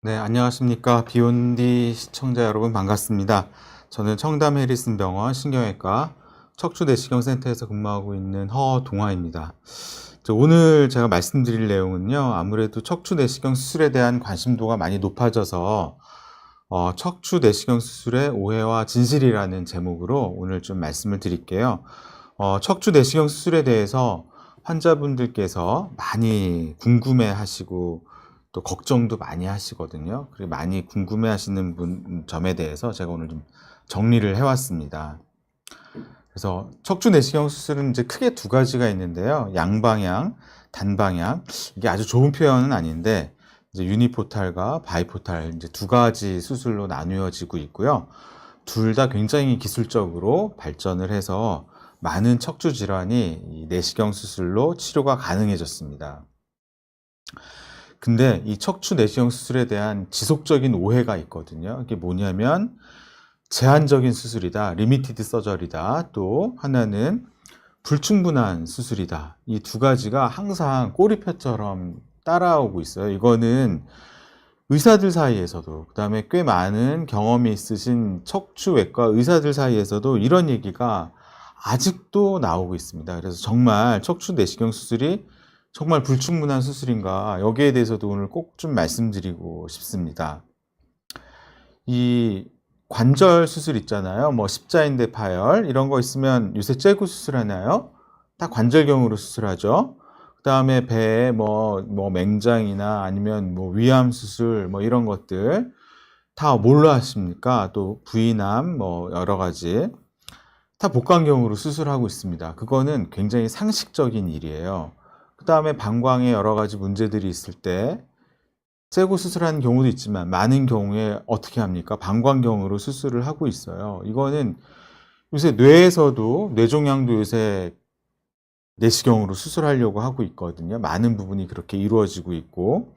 네, 안녕하십니까. 비욘디 시청자 여러분 반갑습니다. 저는 청담 해리슨 병원 신경외과 척추내시경 센터에서 근무하고 있는 허동화입니다. 오늘 제가 말씀드릴 내용은요, 아무래도 척추내시경 수술에 대한 관심도가 많이 높아져서 척추내시경 수술의 오해와 진실이라는 제목으로 오늘 좀 말씀을 드릴게요. 척추내시경 수술에 대해서 환자분들께서 많이 궁금해 하시고 또 걱정도 많이 하시거든요. 그리고 많이 궁금해 하시는 점에 대해서 제가 오늘 좀 정리를 해왔습니다. 그래서 척추내시경 수술은 이제 크게 두 가지가 있는데요. 양방향, 단방향. 이게 아주 좋은 표현은 아닌데, 이제 유니포탈과 바이포탈 이제 두 가지 수술로 나누어지고 있고요. 둘 다 굉장히 기술적으로 발전을 해서 많은 척추 질환이 이 내시경 수술로 치료가 가능해졌습니다. 근데 이 척추 내시경 수술에 대한 지속적인 오해가 있거든요. 이게 뭐냐면 제한적인 수술이다, 리미티드 서저리다, 또 하나는 불충분한 수술이다. 이 두 가지가 항상 꼬리표처럼 따라오고 있어요. 이거는 의사들 사이에서도, 그 다음에 꽤 많은 경험이 있으신 척추외과 의사들 사이에서도 이런 얘기가 아직도 나오고 있습니다. 그래서 정말 척추 내시경 수술이 정말 불충분한 수술인가, 여기에 대해서도 오늘 꼭 좀 말씀드리고 싶습니다. 이 관절 수술 있잖아요. 뭐 십자인대 파열 이런 거 있으면 요새 째구 수술하나요? 다 관절경으로 수술하죠. 그 다음에 배에 뭐 맹장이나 아니면 뭐 위암 수술 뭐 이런 것들 다 뭘로 하십니까? 또 부위암 뭐 여러 가지 다 복강경으로 수술하고 있습니다. 그거는 굉장히 상식적인 일이에요. 그 다음에 방광에 여러 가지 문제들이 있을 때 째고 수술하는 경우도 있지만 많은 경우에 어떻게 합니까? 방광경으로 수술을 하고 있어요. 이거는 요새 뇌에서도 뇌종양도 요새 내시경으로 수술하려고 하고 있거든요. 많은 부분이 그렇게 이루어지고 있고,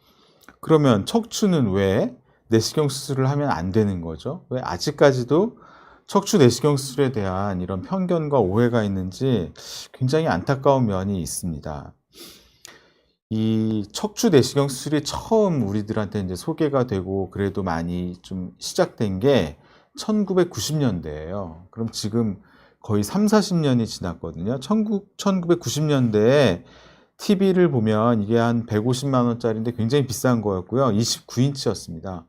그러면 척추는 왜 내시경 수술을 하면 안 되는 거죠? 왜 아직까지도 척추 내시경 수술에 대한 이런 편견과 오해가 있는지 굉장히 안타까운 면이 있습니다. 이 척추 내시경 수술이 처음 우리들한테 이제 소개가 되고 그래도 많이 좀 시작된 게 1990년대예요. 그럼 지금 거의 3, 40년이 지났거든요. 1990년대에 TV를 보면 이게 한 150만 원짜리인데 굉장히 비싼 거였고요. 29인치였습니다.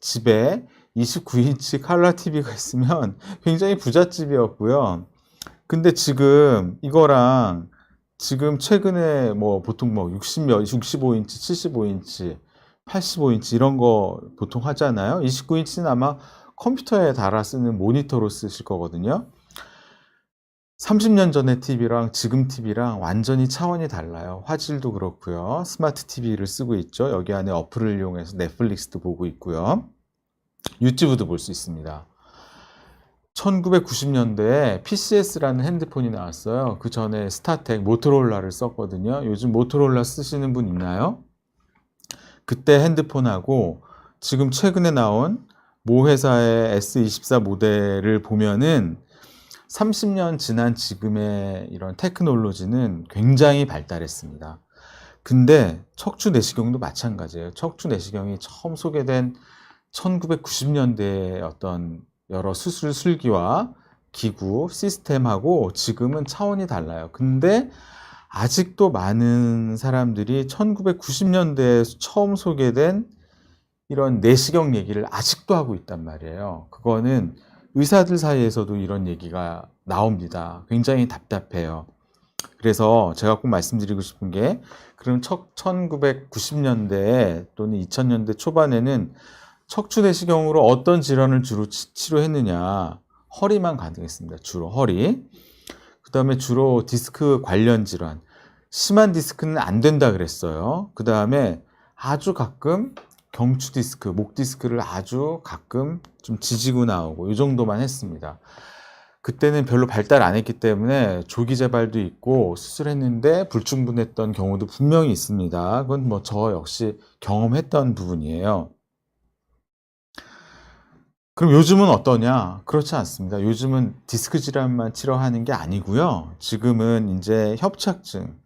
집에 29인치 칼라 TV가 있으면 굉장히 부잣집이었고요. 근데 지금 이거랑 지금 최근에 뭐 보통 뭐 65인치, 75인치, 85인치 이런 거 보통 하잖아요. 29인치는 아마 컴퓨터에 달아 쓰는 모니터로 쓰실 거거든요. 30년 전의 TV랑 지금 TV랑 완전히 차원이 달라요. 화질도 그렇고요. 스마트 TV를 쓰고 있죠. 여기 안에 어플을 이용해서 넷플릭스도 보고 있고요. 유튜브도 볼 수 있습니다. 1990년대에 PCS라는 핸드폰이 나왔어요. 그 전에 스타텍, 모토로라를 썼거든요. 요즘 모토로라 쓰시는 분 있나요? 그때 핸드폰하고 지금 최근에 나온 모 회사의 S24 모델을 보면은 30년 지난 지금의 이런 테크놀로지는 굉장히 발달했습니다. 근데 척추 내시경도 마찬가지예요. 척추 내시경이 처음 소개된 1990년대의 어떤 여러 수술 술기와 기구, 시스템하고 지금은 차원이 달라요. 근데 아직도 많은 사람들이 1990년대에 처음 소개된 이런 내시경 얘기를 아직도 하고 있단 말이에요. 그거는 의사들 사이에서도 이런 얘기가 나옵니다. 굉장히 답답해요. 그래서 제가 꼭 말씀드리고 싶은 게, 그럼 1990년대 또는 2000년대 초반에는 척추 내시경으로 어떤 질환을 주로 치료했느냐? 허리만 가능했습니다. 주로 허리. 그 다음에 주로 디스크 관련 질환. 심한 디스크는 안 된다 그랬어요. 그 다음에 아주 가끔 경추 디스크, 목 디스크를 아주 가끔 좀 지지고 나오고 이 정도만 했습니다. 그때는 별로 발달 안 했기 때문에 조기 재발도 있고 수술했는데 불충분했던 경우도 분명히 있습니다. 그건 뭐 저 역시 경험했던 부분이에요. 그럼 요즘은 어떠냐? 그렇지 않습니다. 요즘은 디스크 질환만 치료하는 게 아니고요. 지금은 이제 협착증,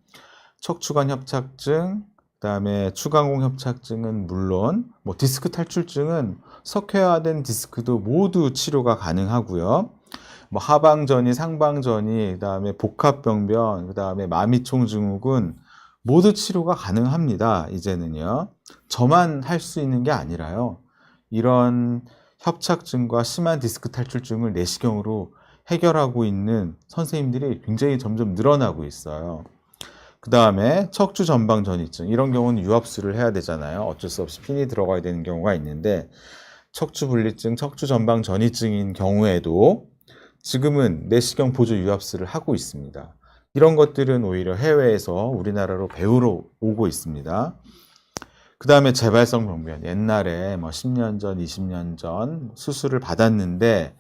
척추관 협착증, 그다음에 추가공 협착증은 물론 뭐 디스크 탈출증은 석회화된 디스크도 모두 치료가 가능하고요. 뭐 하방전이, 상방전이, 그다음에 복합병변, 그다음에 마미총 증후군 모두 치료가 가능합니다. 이제는요. 저만 할 수 있는 게 아니라요. 이런 협착증과 심한 디스크 탈출증을 내시경으로 해결하고 있는 선생님들이 굉장히 점점 늘어나고 있어요. 그 다음에 척추 전방 전이증, 이런 경우는 유압수를 해야 되잖아요. 어쩔 수 없이 핀이 들어가야 되는 경우가 있는데, 척추 분리증, 척추 전방 전이증인 경우에도 지금은 내시경 보조 유압수를 하고 있습니다. 이런 것들은 오히려 해외에서 우리나라로 배우러 오고 있습니다. 그 다음에 재발성 병변, 옛날에 뭐 10년 전, 20년 전 수술을 받았는데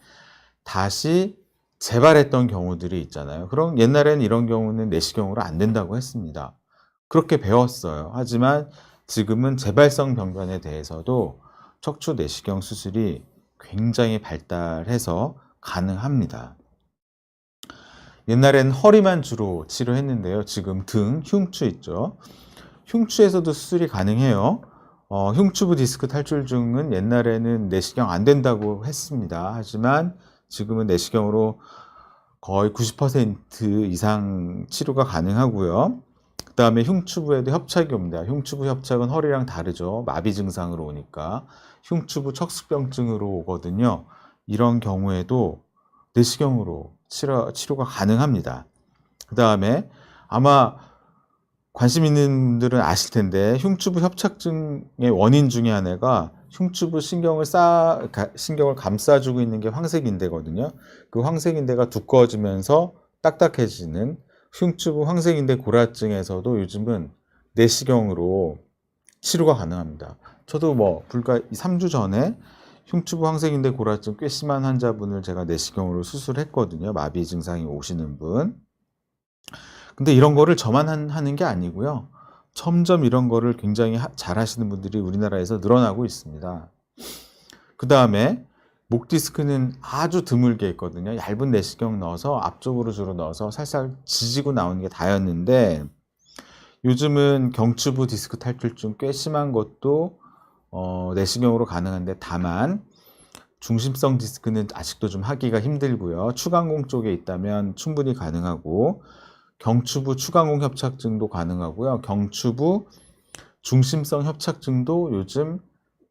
다시 재발했던 경우들이 있잖아요. 그럼 옛날에는 이런 경우는 내시경으로 안 된다고 했습니다. 그렇게 배웠어요. 하지만 지금은 재발성 병변에 대해서도 척추 내시경 수술이 굉장히 발달해서 가능합니다. 옛날엔 허리만 주로 치료했는데요. 지금 등, 흉추 있죠. 흉추에서도 수술이 가능해요. 흉추부 디스크 탈출증은 옛날에는 내시경 안 된다고 했습니다. 하지만 지금은 내시경으로 거의 90% 이상 치료가 가능하고요. 그 다음에 흉추부에도 협착이 옵니다. 흉추부 협착은 허리랑 다르죠. 마비 증상으로 오니까. 흉추부 척수병증으로 오거든요. 이런 경우에도 내시경으로 치료가 가능합니다. 그 다음에 아마 관심 있는 분들은 아실 텐데 흉추부 협착증의 원인 중에 하나가 흉추부 신경을 감싸주고 있는 게 황색인대거든요. 그 황색인대가 두꺼워지면서 딱딱해지는 흉추부 황색인대 골화증에서도 요즘은 내시경으로 치료가 가능합니다. 저도 뭐 불과 3주 전에 흉추부 황색인대 골화증 꽤 심한 환자분을 제가 내시경으로 수술했거든요. 마비 증상이 오시는 분. 근데 이런 거를 저만 하는 게 아니고요. 점점 이런 거를 굉장히 잘 하시는 분들이 우리나라에서 늘어나고 있습니다. 그 다음에 목 디스크는 아주 드물게 있거든요. 얇은 내시경 넣어서 앞쪽으로 주로 넣어서 살살 지지고 나오는 게 다였는데 요즘은 경추부 디스크 탈출증 꽤 심한 것도 내시경으로 가능한데 다만 중심성 디스크는 아직도 좀 하기가 힘들고요. 추간공 쪽에 있다면 충분히 가능하고 경추부 추간공 협착증도 가능하고요. 경추부 중심성 협착증도 요즘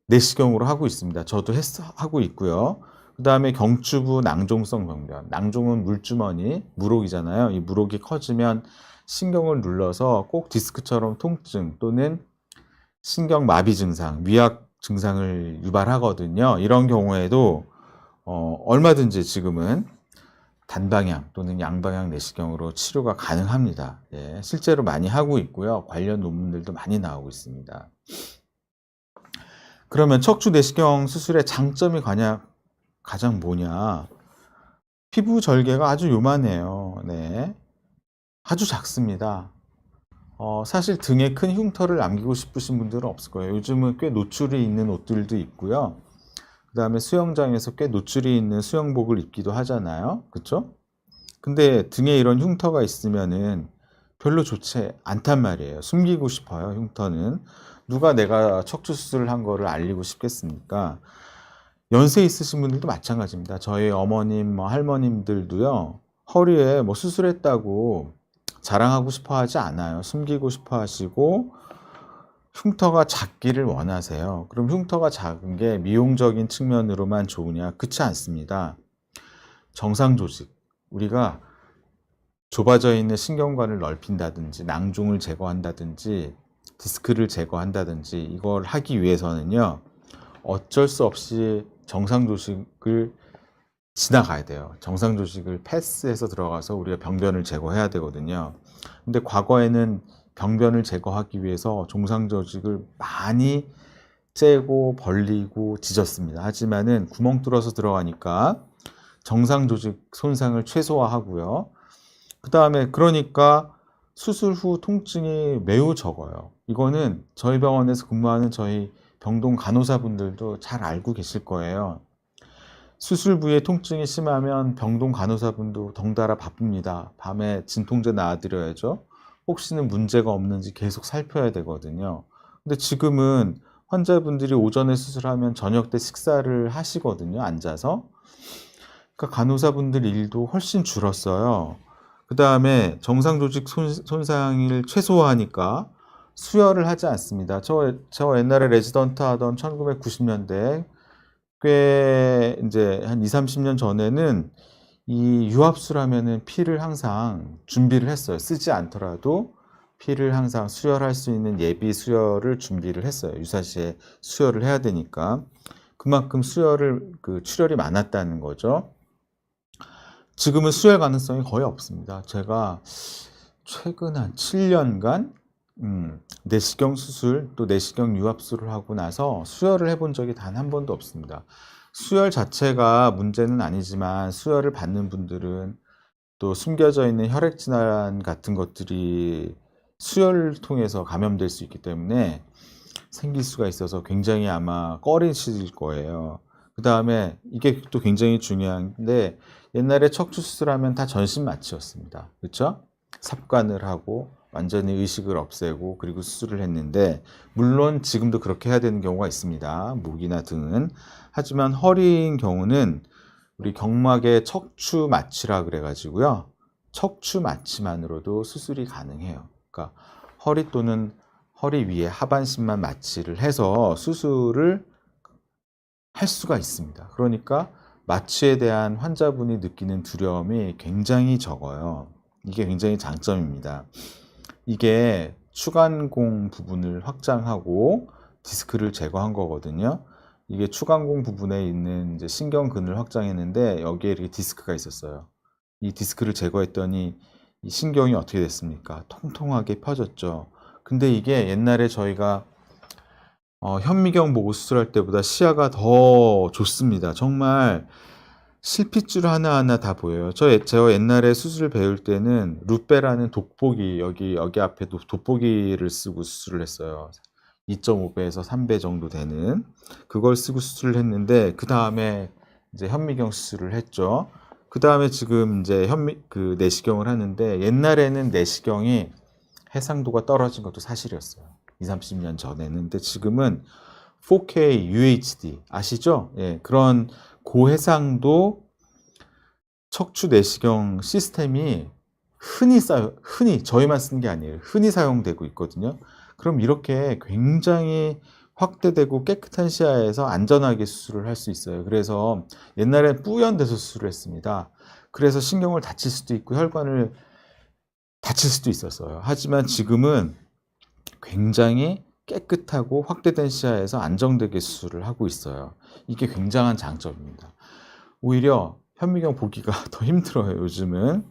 내시경으로 하고 있습니다. 저도 하고 있고요. 그 다음에 경추부 낭종성 병변. 낭종은 물주머니, 물혹이잖아요. 이 물혹이 커지면 신경을 눌러서 꼭 디스크처럼 통증 또는 신경마비 증상, 위약 증상을 유발하거든요. 이런 경우에도 얼마든지 지금은 단방향 또는 양방향 내시경으로 치료가 가능합니다. 예, 실제로 많이 하고 있고요. 관련 논문들도 많이 나오고 있습니다. 그러면 척추 내시경 수술의 장점이 가장 뭐냐? 피부 절개가 아주 요만해요. 네, 아주 작습니다. 사실 등에 큰 흉터를 남기고 싶으신 분들은 없을 거예요. 요즘은 꽤 노출이 있는 옷들도 있고요. 그 다음에 수영장에서 꽤 노출이 있는 수영복을 입기도 하잖아요. 그쵸? 근데 등에 이런 흉터가 있으면은 별로 좋지 않단 말이에요. 숨기고 싶어요, 흉터는. 누가 내가 척추 수술을 한 거를 알리고 싶겠습니까? 연세 있으신 분들도 마찬가지입니다. 저희 어머님, 뭐 할머님들도요, 허리에 뭐 수술했다고 자랑하고 싶어 하지 않아요. 숨기고 싶어 하시고, 흉터가 작기를 원하세요. 그럼 흉터가 작은 게 미용적인 측면으로만 좋으냐? 그렇지 않습니다. 정상 조직. 우리가 좁아져 있는 신경관을 넓힌다든지 낭종을 제거한다든지 디스크를 제거한다든지 이걸 하기 위해서는요 어쩔 수 없이 정상 조직을 지나가야 돼요. 정상 조직을 패스해서 들어가서 우리가 병변을 제거해야 되거든요. 근데 과거에는 병변을 제거하기 위해서 정상 조직을 많이 째고 벌리고 찢었습니다. 하지만은 구멍 뚫어서 들어가니까 정상 조직 손상을 최소화하고요. 그 다음에 그러니까 수술 후 통증이 매우 적어요. 이거는 저희 병원에서 근무하는 저희 병동 간호사분들도 잘 알고 계실 거예요. 수술 부위에 통증이 심하면 병동 간호사분도 덩달아 바쁩니다. 밤에 진통제 놔드려야죠. 혹시는 문제가 없는지 계속 살펴야 되거든요. 근데 지금은 환자분들이 오전에 수술하면 저녁 때 식사를 하시거든요, 앉아서. 그러니까 간호사분들 일도 훨씬 줄었어요. 그 다음에 정상 조직 손상을 최소화하니까 수혈을 하지 않습니다. 저 옛날에 레지던트 하던 1990년대 꽤 이제 한 2, 30년 전에는 이 유압술 하면은 피를 항상 준비를 했어요. 쓰지 않더라도 피를 항상 수혈할 수 있는 예비 수혈을 준비를 했어요. 유사시에 수혈을 해야 되니까. 그만큼 출혈이 많았다는 거죠. 지금은 수혈 가능성이 거의 없습니다. 제가 최근 한 7년간 내시경 수술 또 내시경 유압술을 하고 나서 수혈을 해본 적이 단 한 번도 없습니다. 수혈 자체가 문제는 아니지만 수혈을 받는 분들은 또 숨겨져 있는 혈액질환 같은 것들이 수혈을 통해서 감염될 수 있기 때문에 생길 수가 있어서 굉장히 아마 꺼리실 거예요. 그 다음에 이게 또 굉장히 중요한데 옛날에 척추 수술하면 다 전신 마취였습니다. 그렇죠? 삽관을 하고 완전히 의식을 없애고 그리고 수술을 했는데 물론 지금도 그렇게 해야 되는 경우가 있습니다. 목이나 등은. 하지만 허리인 경우는 우리 경막의 척추 마취라 그래가지고요. 척추 마취만으로도 수술이 가능해요. 그러니까 허리 또는 허리 위에 하반신만 마취를 해서 수술을 할 수가 있습니다. 그러니까 마취에 대한 환자분이 느끼는 두려움이 굉장히 적어요. 이게 굉장히 장점입니다. 이게 추간공 부분을 확장하고 디스크를 제거한 거거든요. 이게 추간공 부분에 있는 이제 신경근을 확장했는데 여기에 이렇게 디스크가 있었어요. 이 디스크를 제거했더니 이 신경이 어떻게 됐습니까? 통통하게 펴졌죠. 근데 이게 옛날에 저희가 현미경 보고 수술할 때보다 시야가 더 좋습니다. 정말 실핏줄 하나하나 다 보여요. 제가 옛날에 수술 배울 때는 루페라는 돋보기, 여기 앞에도 돋보기를 쓰고 수술을 했어요. 2.5배에서 3배 정도 되는 그걸 쓰고 수술을 했는데 그 다음에 이제 현미경 수술을 했죠. 그 다음에 지금 이제 내시경을 하는데 옛날에는 내시경이 해상도가 떨어진 것도 사실이었어요. 20, 30년 전에는. 근데 지금은 4K UHD 아시죠? 예, 그런 고해상도 척추 내시경 시스템이 흔히 저희만 쓰는 게 아니에요. 흔히 사용되고 있거든요. 그럼 이렇게 굉장히 확대되고 깨끗한 시야에서 안전하게 수술을 할 수 있어요. 그래서 옛날엔 뿌연돼서 수술을 했습니다. 그래서 신경을 다칠 수도 있고 혈관을 다칠 수도 있었어요. 하지만 지금은 굉장히 깨끗하고 확대된 시야에서 안정되게 수술을 하고 있어요. 이게 굉장한 장점입니다. 오히려 현미경 보기가 더 힘들어요, 요즘은.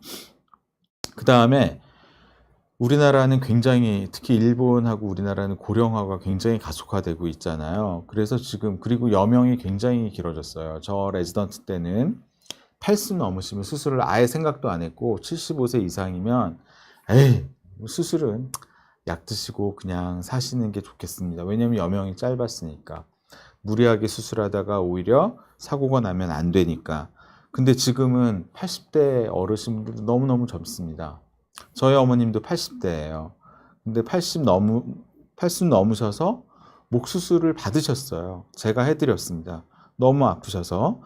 그 다음에 우리나라는 굉장히 특히 일본하고 우리나라는 고령화가 굉장히 가속화되고 있잖아요. 그래서 지금 그리고 여명이 굉장히 길어졌어요. 저 레지던트 때는 80 넘으시면 수술을 아예 생각도 안 했고 75세 이상이면 에이 수술은 약 드시고 그냥 사시는 게 좋겠습니다. 왜냐면 여명이 짧았으니까. 무리하게 수술하다가 오히려 사고가 나면 안 되니까. 근데 지금은 80대 어르신분들도 너무너무 젊습니다. 저희 어머님도 80대예요. 근데 80 넘으셔서 목 수술을 받으셨어요. 제가 해드렸습니다. 너무 아프셔서.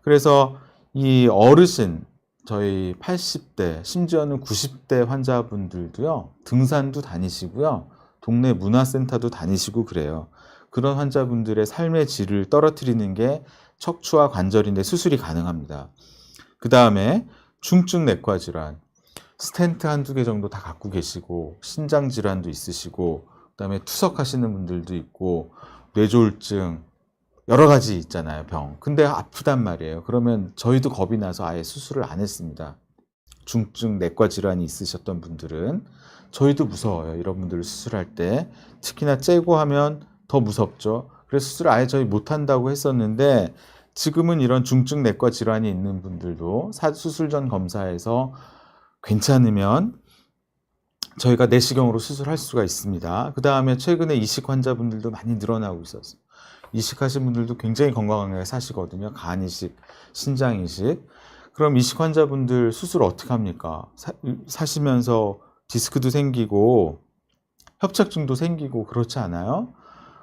그래서 이 어르신, 저희 80대, 심지어는 90대 환자분들도요, 등산도 다니시고요, 동네 문화센터도 다니시고 그래요. 그런 환자분들의 삶의 질을 떨어뜨리는 게 척추와 관절인데 수술이 가능합니다. 그 다음에 중증 내과 질환, 스텐트 한두 개 정도 다 갖고 계시고, 신장 질환도 있으시고, 그 다음에 투석하시는 분들도 있고, 뇌졸중, 여러 가지 있잖아요, 병. 근데 아프단 말이에요. 그러면 저희도 겁이 나서 아예 수술을 안 했습니다. 중증 내과 질환이 있으셨던 분들은. 저희도 무서워요, 이런 분들을 수술할 때. 특히나 째고 하면 더 무섭죠. 그래서 수술 아예 저희 못한다고 했었는데 지금은 이런 중증 내과 질환이 있는 분들도 수술 전 검사에서 괜찮으면 저희가 내시경으로 수술할 수가 있습니다. 그 다음에 최근에 이식 환자분들도 많이 늘어나고 있었어요. 이식하신 분들도 굉장히 건강하게 사시거든요. 간 이식, 신장 이식. 그럼 이식 환자분들 수술 어떻게 합니까? 사시면서 디스크도 생기고 협착증도 생기고 그렇지 않아요?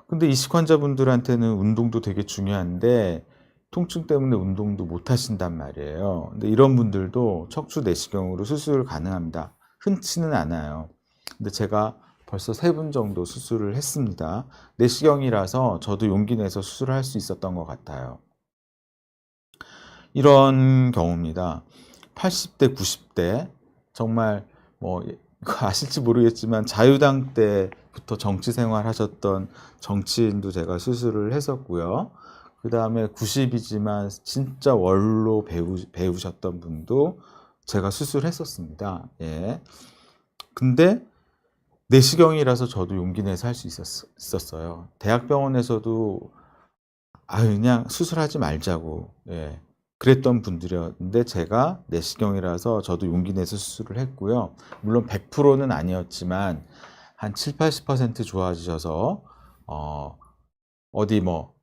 근데 이식 환자분들한테는 운동도 되게 중요한데 통증 때문에 운동도 못 하신단 말이에요. 근데 이런 분들도 척추 내시경으로 수술 가능합니다. 흔치는 않아요. 근데 제가 벌써 3분 정도 수술을 했습니다. 내시경이라서 저도 용기 내서 수술을 할 수 있었던 것 같아요. 이런 경우입니다. 80대, 90대 정말 뭐 아실지 모르겠지만 자유당 때부터 정치 생활 하셨던 정치인도 제가 수술을 했었고요. 그 다음에 90이지만 진짜 원로 배우셨던 분도 제가 수술했었습니다. 예. 근데 내시경이라서 저도 용기 내서 할 수 있었어요. 대학병원에서도 그냥 수술하지 말자고 예. 그랬던 분들이었는데 제가 내시경이라서 저도 용기 내서 수술을 했고요. 물론 100%는 아니었지만 한 7, 80% 좋아지셔서 어디 뭐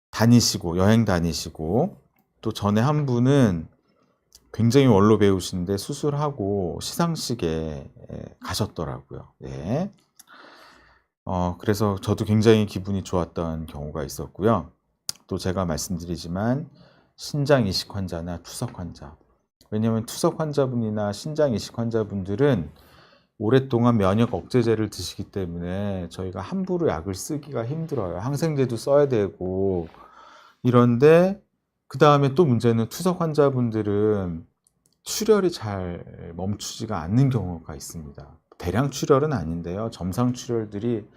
다니시고 여행 다니시고 또 전에 한 분은 굉장히 원로 배우신데 수술하고 시상식에 가셨더라고요. 예. 그래서 저도 굉장히 기분이 좋았던 경우가 있었고요. 또 제가 말씀드리지만 신장 이식 환자나 투석 환자. 왜냐하면 투석 환자분이나 신장 이식 환자분들은 오랫동안 면역 억제제를 드시기 때문에 저희가 함부로 약을 쓰기가 힘들어요. 항생제도 써야 되고 이런데 그 다음에 또 문제는 투석 환자분들은 출혈이 잘 멈추지가 않는 경우가 있습니다. 대량 출혈은 아닌데요. 점상 출혈들이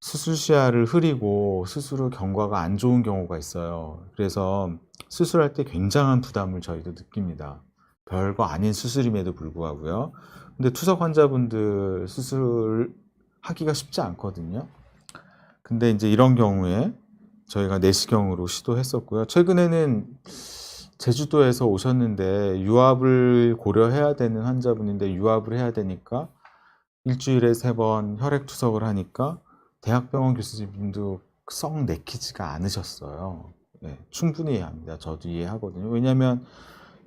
수술 시야를 흐리고 수술 후 경과가 안 좋은 경우가 있어요. 그래서 수술할 때 굉장한 부담을 저희도 느낍니다. 별거 아닌 수술임에도 불구하고요. 근데 투석 환자분들 수술하기가 쉽지 않거든요. 근데 이제 이런 경우에 저희가 내시경으로 시도했었고요. 최근에는 제주도에서 오셨는데 유압을 고려해야 되는 환자분인데 유압을 해야 되니까 일주일에 3번 혈액 투석을 하니까 대학병원 교수님도 썩 내키지가 않으셨어요. 네, 충분히 이해합니다. 저도 이해하거든요. 왜냐하면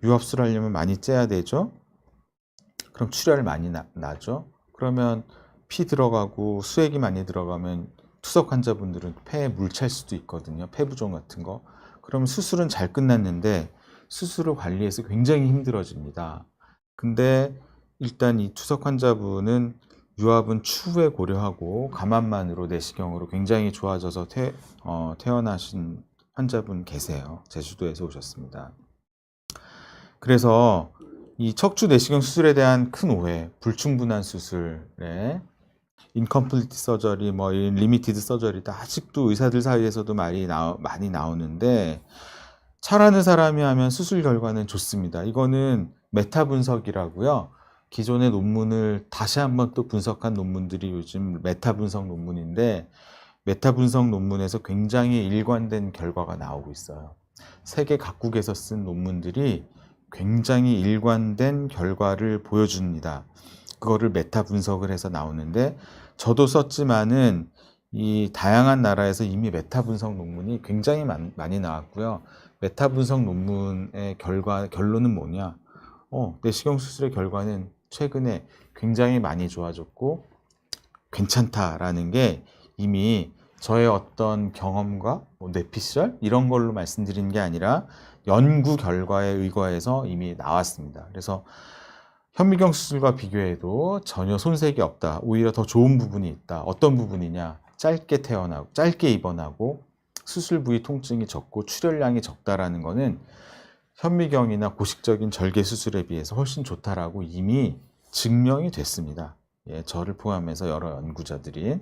유압수를 하려면 많이 째야 되죠. 그럼 출혈이 많이 나죠. 그러면 피 들어가고 수액이 많이 들어가면 투석 환자분들은 폐에 물 찰 수도 있거든요. 폐부종 같은 거. 그럼 수술은 잘 끝났는데 수술을 관리해서 굉장히 힘들어집니다. 근데 일단 이 투석 환자분은 유압은 추후에 고려하고 감압만으로 내시경으로 굉장히 좋아져서 퇴원하신 환자분 계세요. 제주도에서 오셨습니다. 그래서 이 척추 내시경 수술에 대한 큰 오해, 불충분한 수술에 인컴플리트 서저리, 뭐 리미티드 서저리다 아직도 의사들 사이에서도 많이 나오는데 잘하는 사람이 하면 수술 결과는 좋습니다. 이거는 메타 분석이라고요. 기존의 논문을 다시 한번 또 분석한 논문들이 요즘 메타 분석 논문인데 메타 분석 논문에서 굉장히 일관된 결과가 나오고 있어요. 세계 각국에서 쓴 논문들이 굉장히 일관된 결과를 보여줍니다. 그거를 메타 분석을 해서 나오는데 저도 썼지만은 이 다양한 나라에서 이미 메타 분석 논문이 굉장히 많이 나왔고요. 메타 분석 논문의 결론은 뭐냐? 내시경 수술의 결과는 최근에 굉장히 많이 좋아졌고 괜찮다라는 게 이미 저의 어떤 경험과 뇌피셜 이런 걸로 말씀드린 게 아니라 연구 결과에 의거해서 이미 나왔습니다. 그래서 현미경 수술과 비교해도 전혀 손색이 없다. 오히려 더 좋은 부분이 있다. 어떤 부분이냐? 짧게 입원하고 수술 부위 통증이 적고 출혈량이 적다라는 거는 현미경이나 고식적인 절개 수술에 비해서 훨씬 좋다라고 이미 증명이 됐습니다. 예, 저를 포함해서 여러 연구자들이.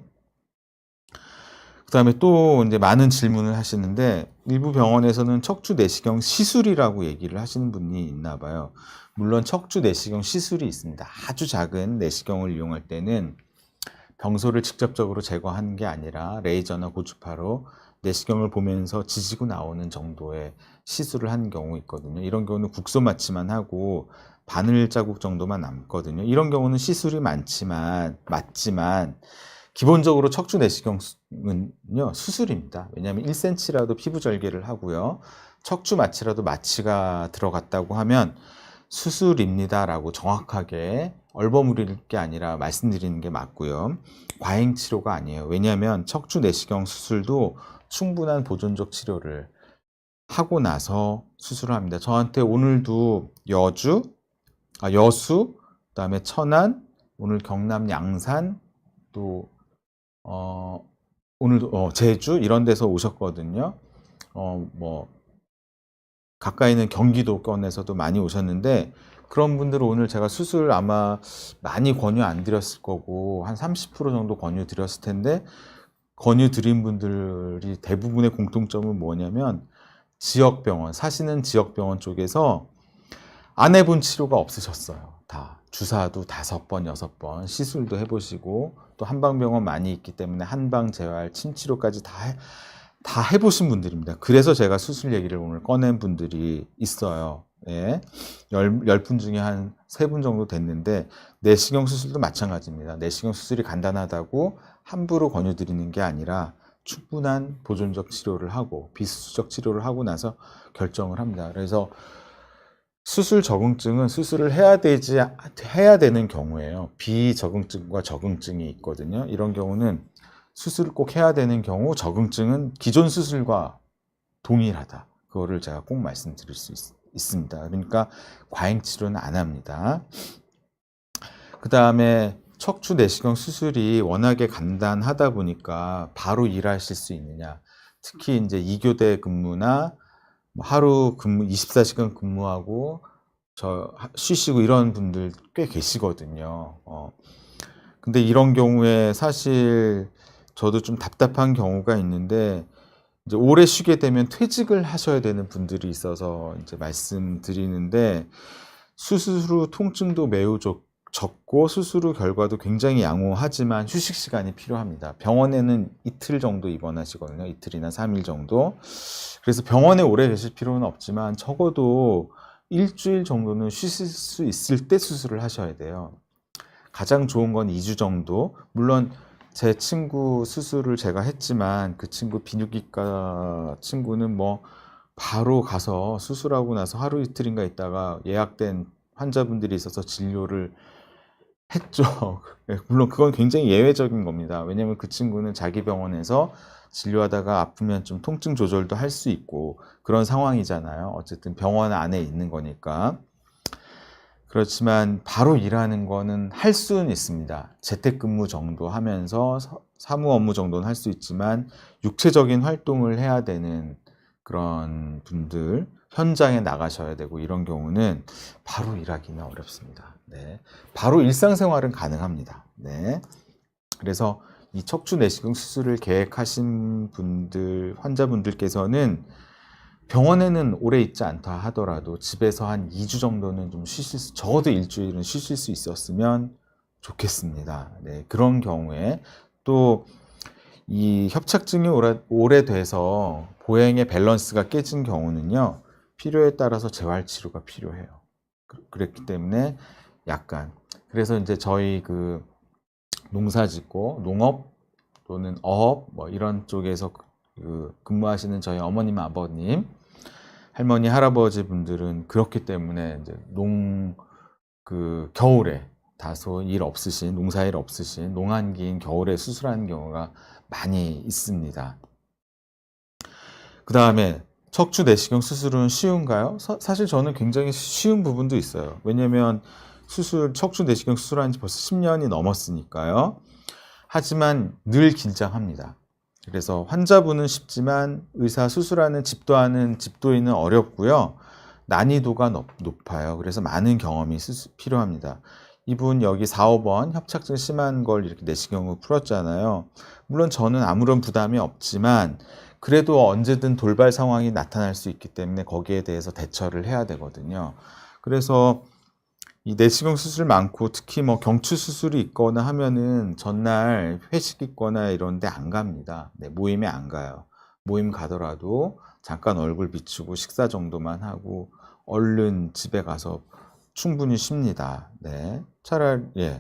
그다음에 또 이제 많은 질문을 하시는데 일부 병원에서는 척추 내시경 시술이라고 얘기를 하시는 분이 있나 봐요. 물론 척추 내시경 시술이 있습니다. 아주 작은 내시경을 이용할 때는 병소를 직접적으로 제거하는 게 아니라 레이저나 고주파로 내시경을 보면서 지지고 나오는 정도의 시술을 하는 경우 있거든요. 이런 경우는 국소 마취만 하고 바늘 자국 정도만 남거든요. 이런 경우는 시술이 맞지만 기본적으로 척추 내시경은요 수술입니다. 왜냐하면 1cm라도 피부 절개를 하고요. 척추 마취라도 마취가 들어갔다고 하면 수술입니다라고 정확하게 얼버무릴 게 아니라 말씀드리는 게 맞고요. 과잉 치료가 아니에요. 왜냐하면 척추 내시경 수술도 충분한 보존적 치료를 하고 나서 수술을 합니다. 저한테 오늘도 여수, 그다음에 천안, 오늘 경남 양산, 또 오늘도 제주 이런 데서 오셨거든요. 뭐 가까이 있는 경기도권에서도 많이 오셨는데, 그런 분들은 오늘 제가 수술 아마 많이 권유 안 드렸을 거고 한 30% 정도 권유 드렸을 텐데, 권유 드린 분들이 대부분의 공통점은 뭐냐면 지역병원, 사시는 지역병원 쪽에서 안 해본 치료가 없으셨어요. 다 주사도 5번, 6번, 시술도 해보시고, 또 한방병원 많이 있기 때문에 한방 재활, 침치료까지 다 해보신 분들입니다. 그래서 제가 수술 얘기를 오늘 꺼낸 분들이 있어요. 예. 10분 중에 한 3분 정도 됐는데, 내시경 수술도 마찬가지입니다. 내시경 수술이 간단하다고 함부로 권유드리는 게 아니라 충분한 보존적 치료를 하고 비수술적 치료를 하고 나서 결정을 합니다. 그래서 수술 적응증은 수술을 해야 되는 경우에요. 비적응증과 적응증이 있거든요. 이런 경우는 수술을 꼭 해야 되는 경우, 적응증은 기존 수술과 동일하다. 그거를 제가 꼭 말씀드릴 수 있습니다. 그러니까 과잉 치료는 안 합니다. 그 다음에 척추 내시경 수술이 워낙에 간단하다 보니까 바로 일하실 수 있느냐. 특히 이제 2교대 근무나 하루 근무 24시간 근무하고 쉬시고 이런 분들 꽤 계시거든요. 근데 이런 경우에 사실 저도 좀 답답한 경우가 있는데, 이제 오래 쉬게 되면 퇴직을 하셔야 되는 분들이 있어서 이제 말씀드리는데, 수술 후 통증도 매우 적고 수술 후 결과도 굉장히 양호하지만 휴식 시간이 필요합니다. 병원에는 이틀 정도 입원하시거든요. 이틀이나 3일 정도. 그래서 병원에 오래 계실 필요는 없지만 적어도 일주일 정도는 쉬실 수 있을 때 수술을 하셔야 돼요. 가장 좋은 건 2주 정도. 물론 제 친구 수술을 제가 했지만 그 친구 비뇨기과 친구는 뭐 바로 가서 수술하고 나서 하루 이틀인가 있다가 예약된 환자분들이 있어서 진료를 했죠. 물론 그건 굉장히 예외적인 겁니다. 왜냐면 그 친구는 자기 병원에서 진료하다가 아프면 좀 통증 조절도 할 수 있고 그런 상황이잖아요. 어쨌든 병원 안에 있는 거니까. 그렇지만 바로 일하는 거는 할 수는 있습니다. 재택근무 정도 하면서 사무 업무 정도는 할 수 있지만 육체적인 활동을 해야 되는 그런 분들, 현장에 나가셔야 되고 이런 경우는 바로 일하기는 어렵습니다. 네. 바로 일상생활은 가능합니다. 네. 그래서 이 척추 내시경 수술을 계획하신 분들, 환자분들께서는 병원에는 오래 있지 않다 하더라도 집에서 한 2주 정도는 좀 적어도 일주일은 쉬실 수 있었으면 좋겠습니다. 네, 그런 경우에 또 이 협착증이 오래돼서 보행의 밸런스가 깨진 경우는요, 필요에 따라서 재활치료가 필요해요. 그랬기 때문에 약간, 그래서 이제 저희 그 농사 짓고 농업 또는 어업 뭐 이런 쪽에서 근무하시는 저희 어머님, 아버님, 할머니, 할아버지 분들은 그렇기 때문에 이제 겨울에 다소 농사일 없으신 농한기인 겨울에 수술하는 경우가 많이 있습니다. 그 다음에 척추 내시경 수술은 쉬운가요? 사실 저는 굉장히 쉬운 부분도 있어요. 왜냐면 척추 내시경 수술한 지 벌써 10년이 넘었으니까요. 하지만 늘 긴장합니다. 그래서 환자분은 쉽지만 의사 수술하는 집도인은 어렵고요. 난이도가 높아요. 그래서 많은 경험이 필요합니다. 이분 여기 4, 5번 협착증 심한 걸 이렇게 내시경으로 풀었잖아요. 물론 저는 아무런 부담이 없지만 그래도 언제든 돌발 상황이 나타날 수 있기 때문에 거기에 대해서 대처를 해야 되거든요. 그래서 이 내시경 수술 많고 특히 뭐 경추 수술이 있거나 하면은 전날 회식 있거나 이런 데 안 갑니다. 네, 모임에 안 가요. 모임 가더라도 잠깐 얼굴 비추고 식사 정도만 하고 얼른 집에 가서 충분히 쉽니다. 네. 차라리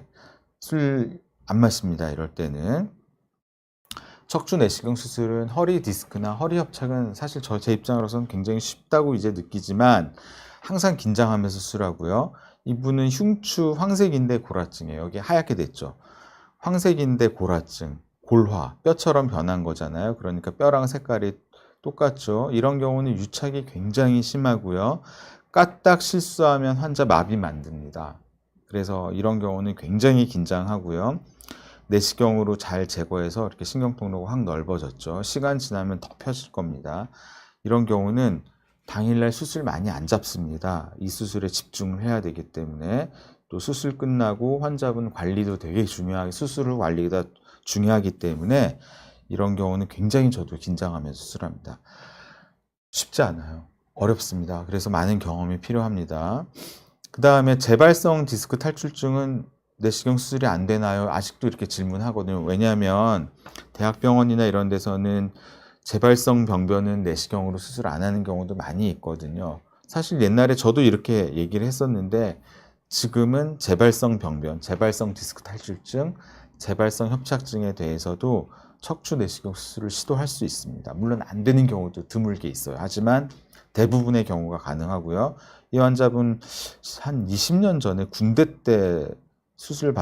술 안 마십니다. 이럴 때는. 척추 내시경 수술은 허리 디스크나 허리 협착은 사실 제 입장으로서는 굉장히 쉽다고 이제 느끼지만 항상 긴장하면서 수술하고요. 이분은 흉추 황색인대 골화증이에요. 여기 하얗게 됐죠. 황색인대 골화증, 골화, 뼈처럼 변한 거잖아요. 그러니까 뼈랑 색깔이 똑같죠. 이런 경우는 유착이 굉장히 심하고요. 까딱 실수하면 환자 마비 만듭니다. 그래서 이런 경우는 굉장히 긴장하고요. 내시경으로 잘 제거해서 이렇게 신경통로가 확 넓어졌죠. 시간 지나면 더 펴질 겁니다. 이런 경우는 당일날 수술 많이 안 잡습니다. 이 수술에 집중을 해야 되기 때문에 또 수술 끝나고 환자분 관리도 되게 중요하게 수술 관리가 중요하기 때문에 이런 경우는 굉장히 저도 긴장하면서 수술합니다. 쉽지 않아요. 어렵습니다. 그래서 많은 경험이 필요합니다. 그 다음에 재발성 디스크 탈출증은 내시경 수술이 안 되나요? 아직도 이렇게 질문하거든요. 왜냐하면 대학병원이나 이런 데서는 재발성 병변은 내시경으로 수술 안 하는 경우도 많이 있거든요. 사실 옛날에 저도 이렇게 얘기를 했었는데 지금은 재발성 병변, 재발성 디스크 탈출증, 재발성 협착증에 대해서도 척추 내시경 수술을 시도할 수 있습니다. 물론 안 되는 경우도 드물게 있어요. 하지만 대부분의 경우가 가능하고요. 이 환자분 한 20년 전에 군대 때 수술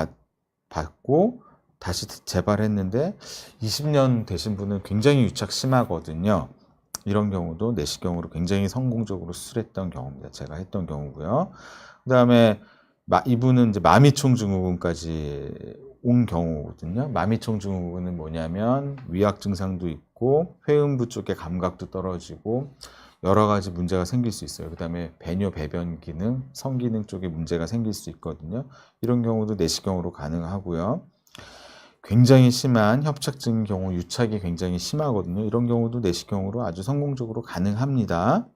받고 다시 재발했는데 20년 되신 분은 굉장히 유착 심하거든요. 이런 경우도 내시경으로 굉장히 성공적으로 수술했던 경우입니다. 제가 했던 경우고요. 그 다음에 이분은 이제 마미총 증후군까지 온 경우거든요. 마미총 증후군은 뭐냐면 위약 증상도 있고 회음부 쪽에 감각도 떨어지고 여러 가지 문제가 생길 수 있어요. 그 다음에 배뇨, 배변 기능, 성기능 쪽에 문제가 생길 수 있거든요. 이런 경우도 내시경으로 가능하고요. 굉장히 심한 협착증인 경우, 유착이 굉장히 심하거든요. 이런 경우도 내시경으로 아주 성공적으로 가능합니다.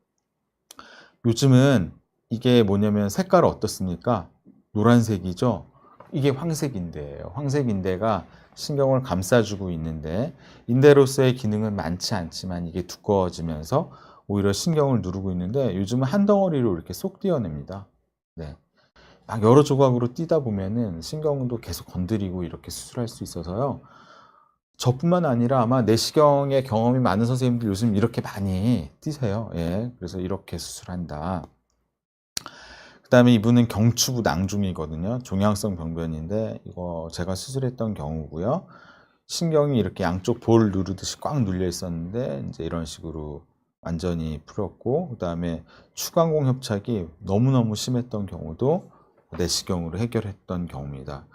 요즘은 이게 뭐냐면 색깔은 어떻습니까? 노란색이죠? 이게 황색인대예요. 황색인대가 신경을 감싸주고 있는데 인대로서의 기능은 많지 않지만 이게 두꺼워지면서 오히려 신경을 누르고 있는데 요즘은 한 덩어리로 이렇게 쏙 띄어냅니다. 네. 막 여러 조각으로 띄다 보면은 신경도 계속 건드리고 이렇게 수술할 수 있어서요. 저뿐만 아니라 아마 내시경에 경험이 많은 선생님들 요즘 이렇게 많이 띄세요. 예. 그래서 이렇게 수술한다. 그 다음에 이분은 경추부 낭중이거든요. 종양성 병변인데 이거 제가 수술했던 경우고요. 신경이 이렇게 양쪽 볼 누르듯이 꽉 눌려 있었는데 이제 이런 식으로 완전히 풀었고 그 다음에 추간공 협착이 너무너무 심했던 경우도 내시경으로 해결했던 경우입니다.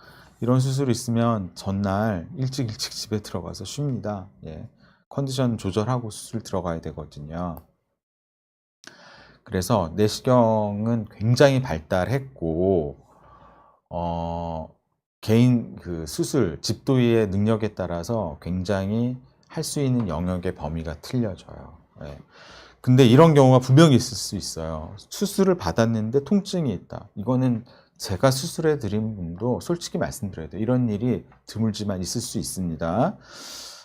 이런 수술이 있으면 전날 일찍 집에 들어가서 쉽니다. 예. 컨디션 조절하고 수술 들어가야 되거든요. 그래서 내시경은 굉장히 발달했고 개인 그 수술 집도의의 능력에 따라서 굉장히 할 수 있는 영역의 범위가 틀려져요. 예. 근데 이런 경우가 분명히 있을 수 있어요. 수술을 받았는데 통증이 있다. 이거는 제가 수술해 드린 분도 솔직히 말씀드려야 돼요. 이런 일이 드물지만 있을 수 있습니다.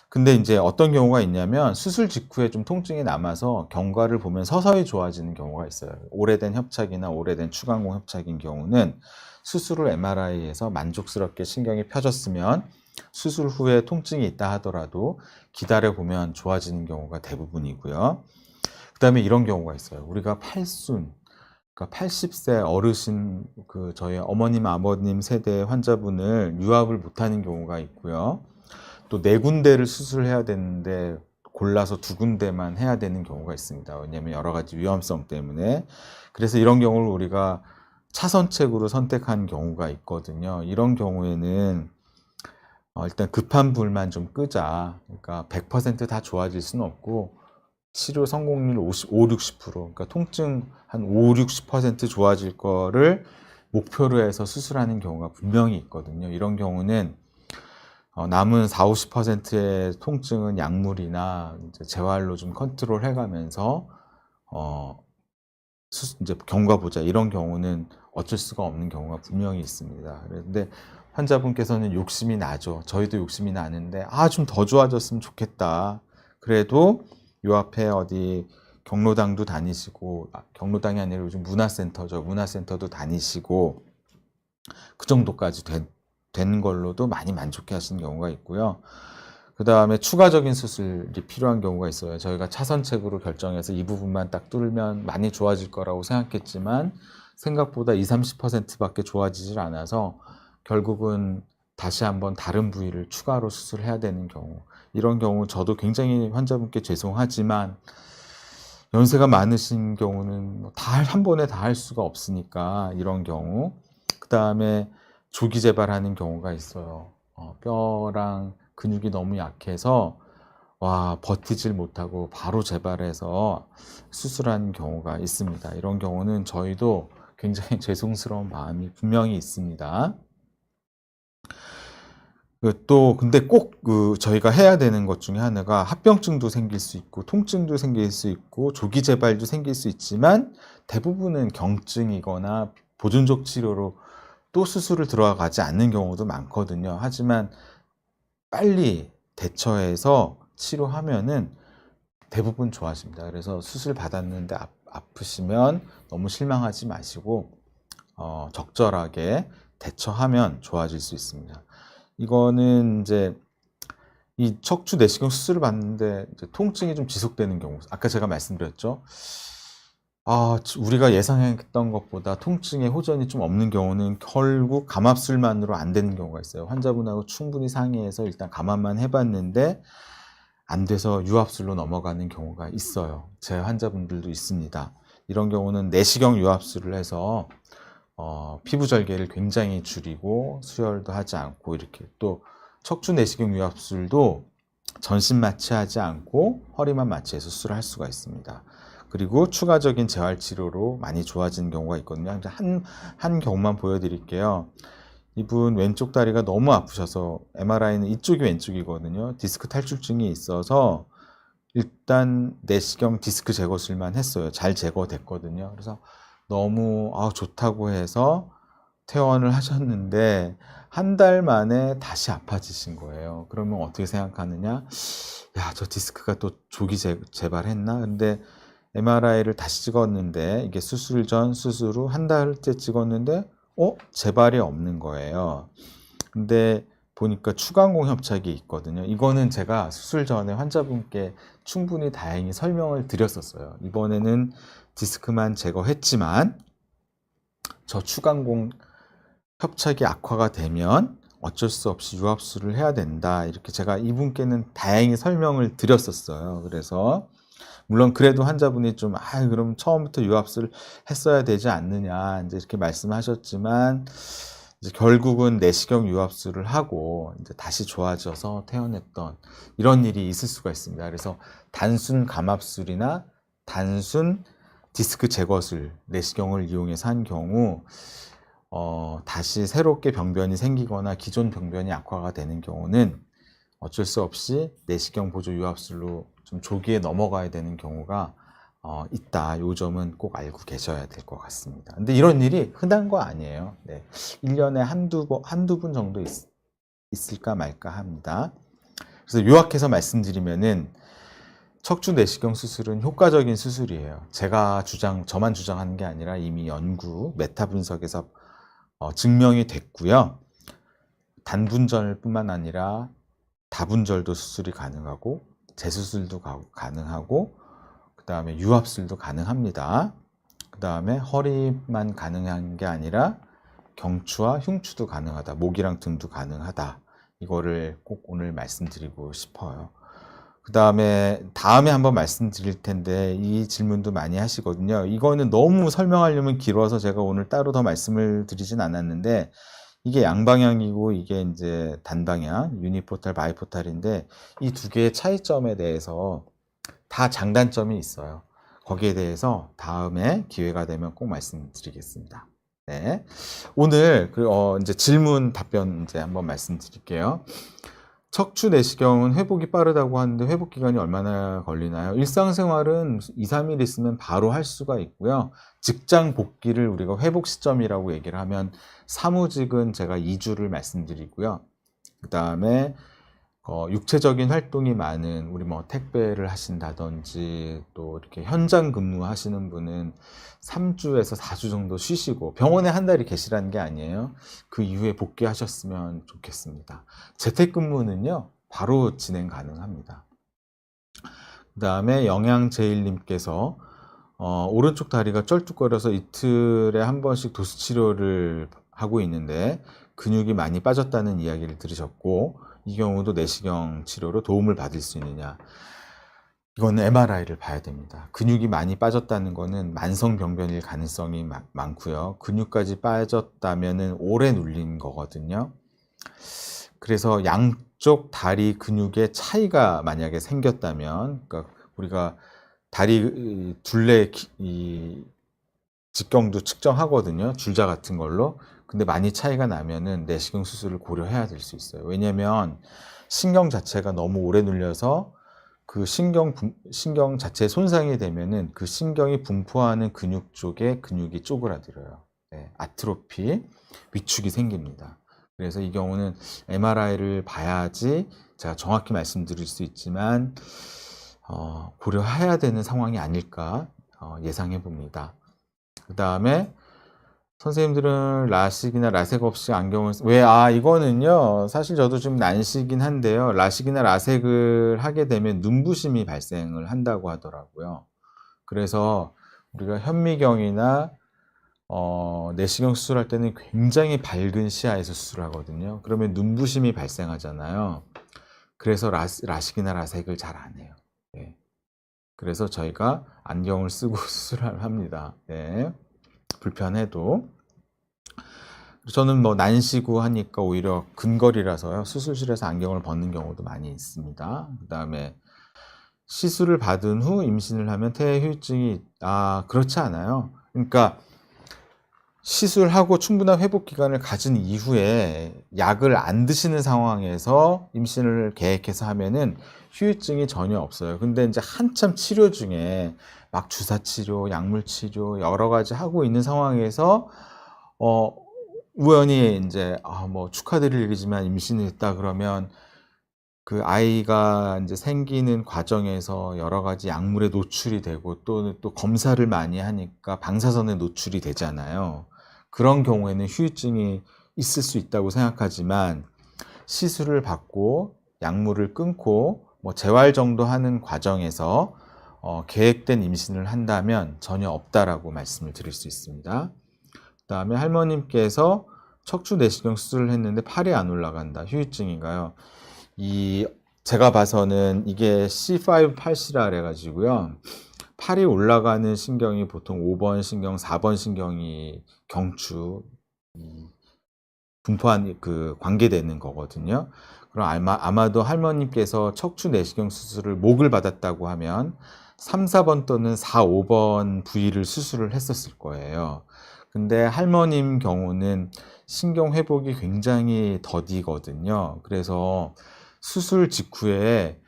근데 이제 어떤 경우가 있냐면 수술 직후에 좀 통증이 남아서 경과를 보면 서서히 좋아지는 경우가 있어요. 오래된 협착이나 오래된 추간공 협착인 경우는 수술을 MRI에서 만족스럽게 신경이 펴졌으면 수술 후에 통증이 있다 하더라도 기다려보면 좋아지는 경우가 대부분이고요. 그 다음에 이런 경우가 있어요. 우리가 팔순, 그러니까 80세 어르신, 저희 어머님, 아버님 세대 환자분을 유압을 못하는 경우가 있고요. 또 4군데를 수술해야 되는데 골라서 2군데만 해야 되는 경우가 있습니다. 왜냐하면 여러 가지 위험성 때문에. 그래서 이런 경우를 우리가 차선책으로 선택한 경우가 있거든요. 이런 경우에는 일단 급한 불만 좀 끄자. 그러니까 100% 다 좋아질 수는 없고 치료 성공률 50, 60%, 그러니까 통증 한 5, 60% 좋아질 거를 목표로 해서 수술하는 경우가 분명히 있거든요. 이런 경우는 남은 4, 50%의 통증은 약물이나 이제 재활로 좀 컨트롤 해가면서 이제 경과 보자. 이런 경우는 어쩔 수가 없는 경우가 분명히 있습니다. 그런데 환자분께서는 욕심이 나죠. 저희도 욕심이 나는데 좀 더 좋아졌으면 좋겠다. 그래도 요 앞에 어디 경로당도 다니시고 경로당이 아니라 요즘 문화센터죠. 문화센터도 다니시고 그 정도까지 된 걸로도 많이 만족해 하시는 경우가 있고요. 그 다음에 추가적인 수술이 필요한 경우가 있어요. 저희가 차선책으로 결정해서 이 부분만 딱 뚫으면 많이 좋아질 거라고 생각했지만 생각보다 20-30%밖에 좋아지질 않아서 결국은 다시 한번 다른 부위를 추가로 수술해야 되는 경우, 이런 경우 저도 굉장히 환자분께 죄송하지만 연세가 많으신 경우는 한 번에 다 할 수가 없으니까 이런 경우, 그 다음에 조기 재발하는 경우가 있어요. 뼈랑 근육이 너무 약해서 버티질 못하고 바로 재발해서 수술하는 경우가 있습니다. 이런 경우는 저희도 굉장히 죄송스러운 마음이 분명히 있습니다. 또 근데 꼭 저희가 해야 되는 것 중에 하나가 합병증도 생길 수 있고 통증도 생길 수 있고 조기 재발도 생길 수 있지만 대부분은 경증이거나 보존적 치료로 또 수술을 들어가지 않는 경우도 많거든요. 하지만 빨리 대처해서 치료하면은 대부분 좋아집니다. 그래서 수술 받았는데 아프시면 너무 실망하지 마시고 적절하게 대처하면 좋아질 수 있습니다. 이거는 이제 이 척추 내시경 수술을 받는데 이제 통증이 좀 지속되는 경우, 아까 제가 말씀드렸죠. 우리가 예상했던 것보다 통증의 호전이 좀 없는 경우는 결국 감압술만으로 안 되는 경우가 있어요. 환자분하고 충분히 상의해서 일단 감압만 해봤는데 안 돼서 유압술로 넘어가는 경우가 있어요. 제 환자분들도 있습니다. 이런 경우는 내시경 유압술을 해서 피부 절개를 굉장히 줄이고 수혈도 하지 않고, 이렇게 또 척추 내시경 유압술도 전신 마취하지 않고 허리만 마취해서 수술할 수가 있습니다. 그리고 추가적인 재활치료로 많이 좋아지는 경우가 있거든요. 한 경우만 보여드릴게요. 이분 왼쪽 다리가 너무 아프셔서 MRI는 이쪽이 왼쪽이거든요. 디스크 탈출증이 있어서 일단 내시경 디스크 제거술만 했어요. 잘 제거됐거든요. 그래서 너무 좋다고 해서 퇴원을 하셨는데 한 달 만에 다시 아파지신 거예요. 그러면 어떻게 생각하느냐? 저 디스크가 또 조기 재발했나? 근데 MRI를 다시 찍었는데 이게 수술 전, 수술 후 한 달째 찍었는데 재발이 없는 거예요. 근데 보니까 추간공 협착이 있거든요. 이거는 제가 수술 전에 환자분께 충분히 다행히 설명을 드렸었어요. 이번에는 디스크만 제거했지만 저 추간공 협착이 악화가 되면 어쩔 수 없이 유압술을 해야 된다. 이렇게 제가 이분께는 다행히 설명을 드렸었어요. 그래서 물론 그래도 환자분이 좀 그럼 처음부터 유압술을 했어야 되지 않느냐 이제 이렇게 말씀하셨지만 이제 결국은 내시경 유압술을 하고 이제 다시 좋아져서 퇴원했던 이런 일이 있을 수가 있습니다. 그래서 단순 감압술이나 단순 디스크 제거술, 내시경을 이용해서 한 경우 다시 새롭게 병변이 생기거나 기존 병변이 악화가 되는 경우는 어쩔 수 없이 내시경 보조 유압술로 좀 조기에 넘어가야 되는 경우가 있다. 요 점은 꼭 알고 계셔야 될 것 같습니다. 근데 이런 일이 흔한 거 아니에요. 네. 1년에 한두 분 정도 있을까 말까 합니다. 그래서 요약해서 말씀드리면은 척추 내시경 수술은 효과적인 수술이에요. 저만 주장하는 게 아니라 이미 연구, 메타 분석에서 증명이 됐고요. 단분절뿐만 아니라 다분절도 수술이 가능하고 재수술도 가능하고 그 다음에 유압술도 가능합니다. 그 다음에 허리만 가능한 게 아니라 경추와 흉추도 가능하다. 목이랑 등도 가능하다. 이거를 꼭 오늘 말씀드리고 싶어요. 그 다음에 한번 말씀드릴 텐데 이 질문도 많이 하시거든요. 이거는 너무 설명하려면 길어서 제가 오늘 따로 더 말씀을 드리진 않았는데 이게 양방향이고 이게 이제 단방향, 유니포탈, 바이포탈인데 이 두 개의 차이점에 대해서 다 장단점이 있어요. 거기에 대해서 다음에 기회가 되면 꼭 말씀드리겠습니다. 네. 오늘 이제 질문 답변 이제 한번 말씀드릴게요. 척추 내시경은 회복이 빠르다고 하는데 회복 기간이 얼마나 걸리나요? 일상생활은 2, 3일 있으면 바로 할 수가 있고요. 직장 복귀를 우리가 회복 시점이라고 얘기를 하면 사무직은 제가 2주를 말씀드리고요. 그 다음에 육체적인 활동이 많은 우리 택배를 하신다든지 또 이렇게 현장 근무하시는 분은 3주에서 4주 정도 쉬시고 병원에 한 달이 계시라는 게 아니에요. 그 이후에 복귀하셨으면 좋겠습니다. 재택근무는요 바로 진행 가능합니다. 그 다음에 영양제일님께서 오른쪽 다리가 쩔뚝거려서 이틀에 한 번씩 도수 치료를 하고 있는데 근육이 많이 빠졌다는 이야기를 들으셨고, 이 경우도 내시경 치료로 도움을 받을 수 있느냐. 이거는 MRI를 봐야 됩니다. 근육이 많이 빠졌다는 거는 만성병변일 가능성이 많고요. 근육까지 빠졌다면은 오래 눌린 거거든요. 그래서 양쪽 다리 근육에 차이가 만약에 생겼다면, 그러니까 우리가 다리 둘레 이 직경도 측정하거든요. 줄자 같은 걸로. 근데 많이 차이가 나면은 내시경 수술을 고려해야 될 수 있어요. 왜냐면 신경 자체가 너무 오래 눌려서 그 신경 자체에 손상이 되면은 그 신경이 분포하는 근육 쪽에 근육이 쪼그라들어요. 네, 아트로피, 위축이 생깁니다. 그래서 이 경우는 MRI를 봐야지 제가 정확히 말씀드릴 수 있지만, 고려해야 되는 상황이 아닐까 예상해 봅니다. 그 다음에 선생님들은 라식이나 라섹 없이 안경을 이거는요, 사실 저도 좀 난시긴 한데요, 라식이나 라섹을 하게 되면 눈부심이 발생을 한다고 하더라고요. 그래서 우리가 현미경이나 내시경 수술할 때는 굉장히 밝은 시야에서 수술하거든요. 그러면 눈부심이 발생하잖아요. 그래서 라식이나 라섹을 잘 안 해요. 네. 그래서 저희가 안경을 쓰고 수술을 합니다. 네. 불편해도. 저는 뭐 난시고 하니까 오히려 근거리라서요, 수술실에서 안경을 벗는 경우도 많이 있습니다. 그 다음에 시술을 받은 후 임신을 하면 태아 후유증이 그렇지 않아요. 그러니까 시술하고 충분한 회복 기간을 가진 이후에 약을 안 드시는 상황에서 임신을 계획해서 하면은 후유증이 전혀 없어요. 근데 이제 한참 치료 중에 막 주사 치료, 약물 치료 여러 가지 하고 있는 상황에서 우연히 이제 뭐 축하드릴 일이지만 임신을 했다 그러면 그 아이가 이제 생기는 과정에서 여러 가지 약물에 노출이 되고 또 검사를 많이 하니까 방사선에 노출이 되잖아요. 그런 경우에는 후유증이 있을 수 있다고 생각하지만, 시술을 받고 약물을 끊고 뭐 재활 정도 하는 과정에서 계획된 임신을 한다면 전혀 없다라고 말씀을 드릴 수 있습니다. 그 다음에 할머님께서 척추 내시경 수술을 했는데 팔이 안 올라간다. 후유증인가요? 제가 봐서는 이게 C5 팔씨라 그래가지고요, 팔이 올라가는 신경이 보통 5번 신경, 4번 신경이 경추 분포한 그 관계되는 거거든요. 그럼 아마도 할머님께서 척추 내시경 수술을 목을 받았다고 하면 3, 4번 또는 4, 5번 부위를 수술을 했었을 거예요. 근데 할머님 경우는 신경 회복이 굉장히 더디거든요. 그래서 수술 직후에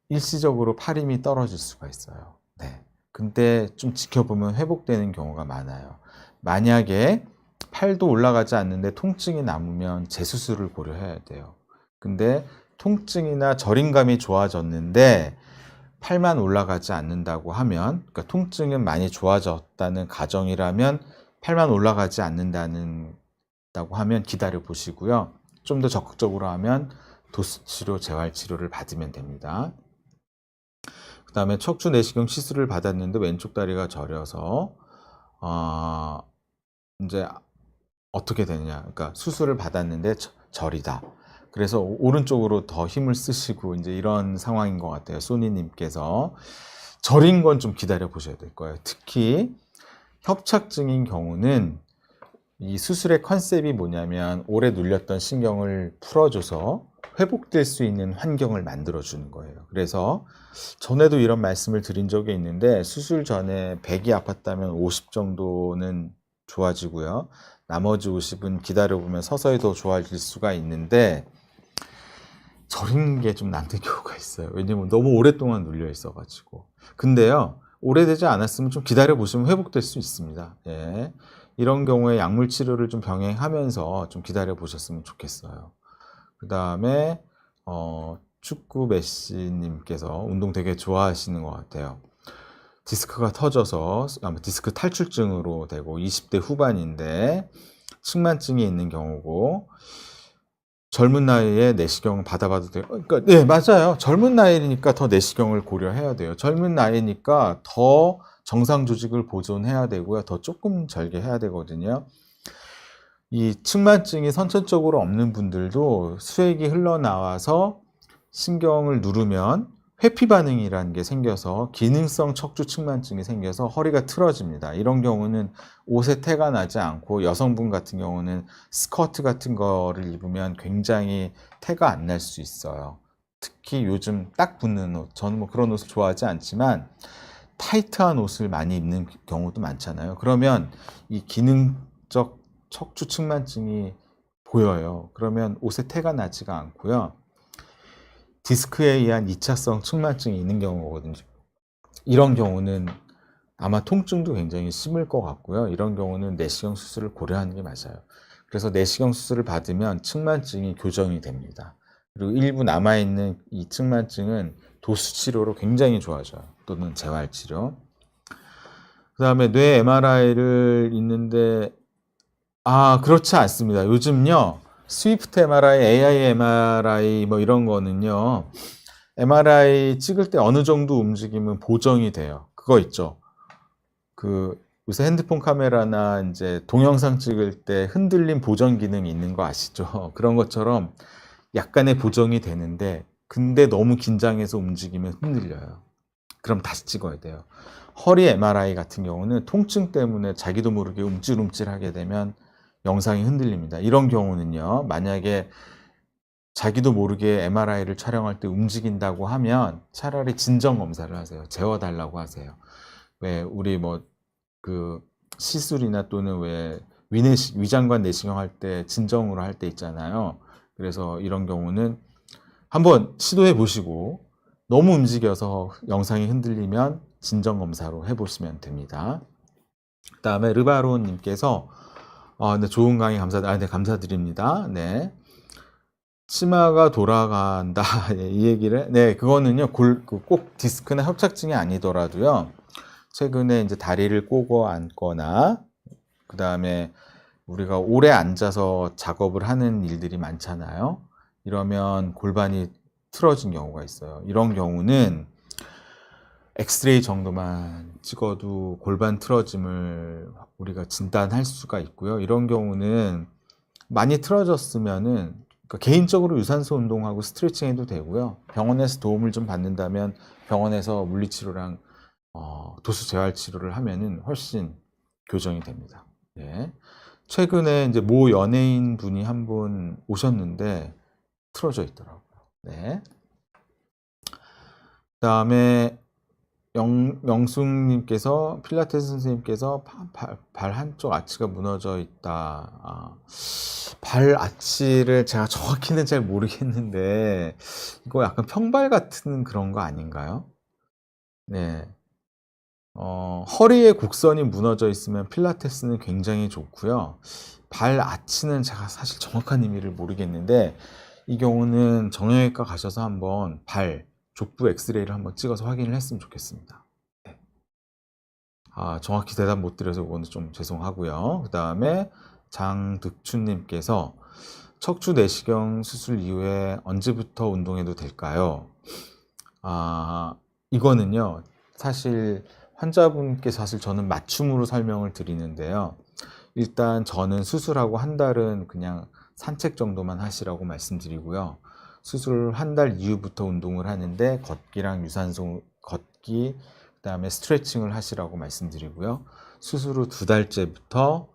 일시적으로 팔 힘이 떨어질 수가 있어요. 네. 근데 좀 지켜보면 회복되는 경우가 많아요. 만약에 팔도 올라가지 않는데 통증이 남으면 재수술을 고려해야 돼요. 근데 통증이나 저림감이 좋아졌는데 팔만 올라가지 않는다고 하면, 그러니까 통증은 많이 좋아졌다는 가정이라면 팔만 올라가지 않는다고 하면 기다려 보시고요. 좀 더 적극적으로 하면 도수치료, 재활치료를 받으면 됩니다. 그 다음에 척추 내시경 시술을 받았는데 왼쪽 다리가 저려서 이제 어떻게 되느냐, 그러니까 수술을 받았는데 저리다. 그래서 오른쪽으로 더 힘을 쓰시고 이제 이런 상황인 것 같아요. 소니님께서. 저린 건 좀 기다려 보셔야 될 거예요. 특히 협착증인 경우는 이 수술의 컨셉이 뭐냐면 오래 눌렸던 신경을 풀어줘서 회복될 수 있는 환경을 만들어주는 거예요. 그래서 전에도 이런 말씀을 드린 적이 있는데, 수술 전에 100이 아팠다면 50 정도는 좋아지고요. 나머지 50은 기다려보면 서서히 더 좋아질 수가 있는데, 저린 게 좀 남는 경우가 있어요. 왜냐면 너무 오랫동안 눌려 있어가지고. 근데요, 오래되지 않았으면 좀 기다려보시면 회복될 수 있습니다. 예. 이런 경우에 약물 치료를 좀 병행하면서 좀 기다려보셨으면 좋겠어요. 그 다음에 축구 메시님께서 운동 되게 좋아하시는 것 같아요. 디스크가 터져서 디스크 탈출증으로 되고 20대 후반인데 측만증이 있는 경우고, 젊은 나이에 내시경 받아봐도 돼요. 그러니까 네, 맞아요. 젊은 나이니까 더 내시경을 고려해야 돼요. 젊은 나이니까 더 정상 조직을 보존해야 되고요. 더 조금 절개해야 되거든요. 이 측만증이 선천적으로 없는 분들도 수액이 흘러나와서 신경을 누르면 회피 반응이라는 게 생겨서 기능성 척추 측만증이 생겨서 허리가 틀어집니다. 이런 경우는 옷에 태가 나지 않고 여성분 같은 경우는 스커트 같은 거를 입으면 굉장히 태가 안 날 수 있어요. 특히 요즘 딱 붙는 옷, 저는 뭐 그런 옷을 좋아하지 않지만 타이트한 옷을 많이 입는 경우도 많잖아요. 그러면 이 기능적 척추 측만증이 보여요. 그러면 옷에 태가 나지가 않고요. 디스크에 의한 2차성 측만증이 있는 경우거든요. 이런 경우는 아마 통증도 굉장히 심할 것 같고요. 이런 경우는 내시경 수술을 고려하는 게 맞아요. 그래서 내시경 수술을 받으면 측만증이 교정이 됩니다. 그리고 일부 남아있는 이 측만증은 도수 치료로 굉장히 좋아져요. 또는 재활치료. 그 다음에 뇌 MRI를 있는데 그렇지 않습니다. 요즘요, 스위프트 MRI, AI MRI 뭐 이런 거는요, MRI 찍을 때 어느 정도 움직이면 보정이 돼요. 그거 있죠. 요새 핸드폰 카메라나 이제 동영상 찍을 때 흔들림 보정 기능이 있는 거 아시죠? 그런 것처럼 약간의 보정이 되는데, 근데 너무 긴장해서 움직이면 흔들려요. 그럼 다시 찍어야 돼요. 허리 MRI 같은 경우는 통증 때문에 자기도 모르게 움찔움찔하게 되면 영상이 흔들립니다. 이런 경우는요, 만약에 자기도 모르게 MRI를 촬영할 때 움직인다고 하면 차라리 진정 검사를 하세요. 재워달라고 하세요. 왜 우리 시술이나 또는 왜 위장관 내시경 할 때 진정으로 할 때 있잖아요. 그래서 이런 경우는 한번 시도해 보시고 너무 움직여서 영상이 흔들리면 진정 검사로 해보시면 됩니다. 그 다음에 르바론님께서 네, 좋은 강의 네, 감사드립니다. 네. 치마가 돌아간다. 이 얘기를. 네, 그거는요, 꼭 디스크나 협착증이 아니더라도요, 최근에 이제 다리를 꼬고 앉거나, 그 다음에 우리가 오래 앉아서 작업을 하는 일들이 많잖아요. 이러면 골반이 틀어진 경우가 있어요. 이런 경우는 엑스레이 정도만 찍어도 골반 틀어짐을 우리가 진단할 수가 있고요. 이런 경우는 많이 틀어졌으면은 개인적으로 유산소 운동하고 스트레칭 해도 되고요. 병원에서 도움을 좀 받는다면 병원에서 물리치료랑 도수 재활 치료를 하면은 훨씬 교정이 됩니다. 네. 최근에 이제 모 연예인 분이 한 분 오셨는데 틀어져 있더라고요. 네. 그다음에 명숙님께서 필라테스 선생님께서 발 한쪽 아치가 무너져 있다. 발 아치를 제가 정확히는 잘 모르겠는데 이거 약간 평발 같은 그런 거 아닌가요? 네. 허리의 곡선이 무너져 있으면 필라테스는 굉장히 좋고요. 발 아치는 제가 사실 정확한 의미를 모르겠는데 이 경우는 정형외과 가셔서 한번 족부 엑스레이를 한번 찍어서 확인을 했으면 좋겠습니다. 네. 정확히 대답 못 드려서 그거는 좀 죄송하고요. 그 다음에 장득춘님께서 척추 내시경 수술 이후에 언제부터 운동해도 될까요? 이거는요, 사실 환자분께 사실 저는 맞춤으로 설명을 드리는데요. 일단 저는 수술하고 한 달은 그냥 산책 정도만 하시라고 말씀드리고요. 수술 한 달 이후부터 운동을 하는데 걷기랑 유산소 걷기, 그 다음에 스트레칭을 하시라고 말씀드리고요. 수술 후 2달째부터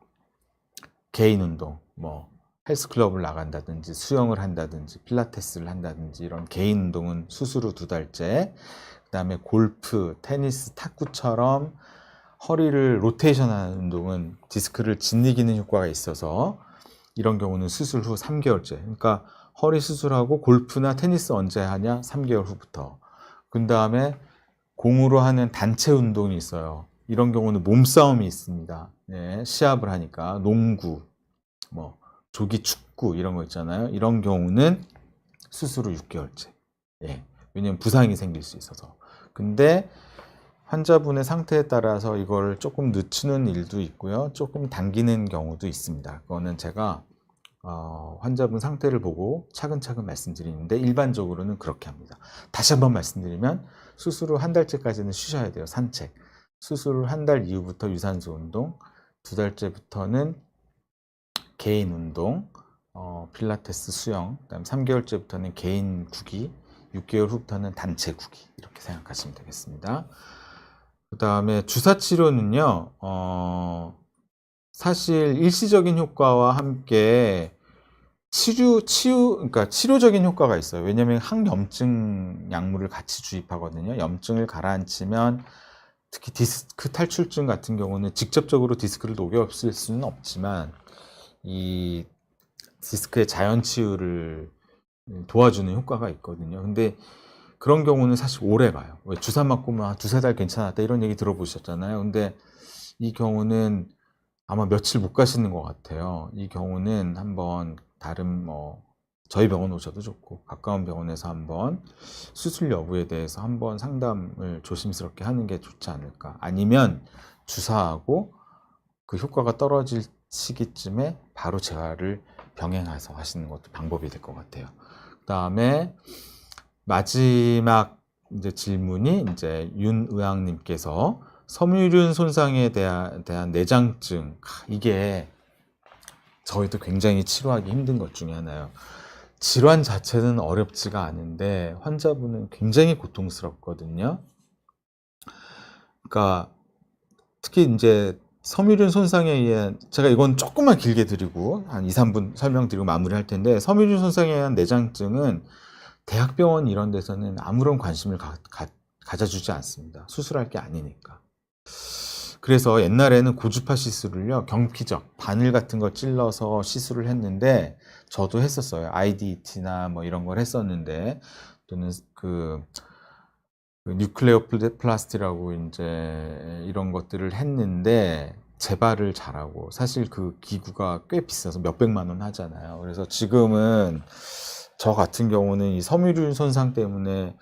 개인 운동, 뭐 헬스클럽을 나간다든지 수영을 한다든지 필라테스를 한다든지 이런 개인 운동은 수술 후 2달째, 그 다음에 골프, 테니스, 탁구처럼 허리를 로테이션하는 운동은 디스크를 짓이기는 효과가 있어서 이런 경우는 수술 후 3개월째. 그러니까 허리 수술하고 골프나 테니스 언제 하냐? 3개월 후부터. 그 다음에 공으로 하는 단체 운동이 있어요. 이런 경우는 몸싸움이 있습니다. 네, 시합을 하니까 농구, 뭐 조기 축구 이런 거 있잖아요. 이런 경우는 수술 후 6개월째. 예, 왜냐면 부상이 생길 수 있어서. 근데 환자분의 상태에 따라서 이걸 조금 늦추는 일도 있고요. 조금 당기는 경우도 있습니다. 그거는 제가 환자분 상태를 보고 차근차근 말씀드리는데 일반적으로는 그렇게 합니다. 다시 한번 말씀드리면 수술 후 한 달째까지는 쉬셔야 돼요. 산책. 수술 한 달 이후부터 유산소 운동, 2달째부터는 개인 운동, 필라테스, 수영, 그다음 3개월째부터는 개인 구기, 6개월 후부터는 단체 구기 이렇게 생각하시면 되겠습니다. 그 다음에 주사 치료는요, 사실 일시적인 효과와 함께 그러니까 치료적인 효과가 있어요. 왜냐하면 항염증 약물을 같이 주입하거든요. 염증을 가라앉히면 특히 디스크 탈출증 같은 경우는 직접적으로 디스크를 녹여 없앨 수는 없지만 이 디스크의 자연 치유를 도와주는 효과가 있거든요. 근데 그런 경우는 사실 오래 가요. 왜 주사 맞고 막 두세 달 괜찮았다 이런 얘기 들어보셨잖아요. 근데 이 경우는 아마 며칠 못 가시는 것 같아요. 이 경우는 한번 다른 저희 병원 오셔도 좋고 가까운 병원에서 한번 수술 여부에 대해서 한번 상담을 조심스럽게 하는 게 좋지 않을까. 아니면 주사하고 그 효과가 떨어질 시기쯤에 바로 재활을 병행해서 하시는 것도 방법이 될 것 같아요. 그 다음에 마지막 이제 질문이 이제 윤의왕님께서 섬유륜 손상에 대한 내장증, 이게 저희도 굉장히 치료하기 힘든 것 중에 하나예요. 질환 자체는 어렵지가 않은데 환자분은 굉장히 고통스럽거든요. 그러니까 특히 이제 섬유륜 손상에 의한, 제가 이건 조금만 길게 드리고 한 2, 3분 설명드리고 마무리할 텐데, 섬유륜 손상에 의한 내장증은 대학병원 이런 데서는 아무런 관심을 가져주지 않습니다. 수술할 게 아니니까. 그래서 옛날에는 고주파 시술을요, 경피적 바늘 같은 거 찔러서 시술을 했는데, 저도 했었어요. IDT나 뭐 이런 걸 했었는데, 또는 그 뉴클레오 플라스티라고 이제 이런 것들을 했는데 재발을 잘하고, 사실 그 기구가 꽤 비싸서 몇백만 원 하잖아요. 그래서 지금은 저 같은 경우는 이 섬유륜 손상 때문에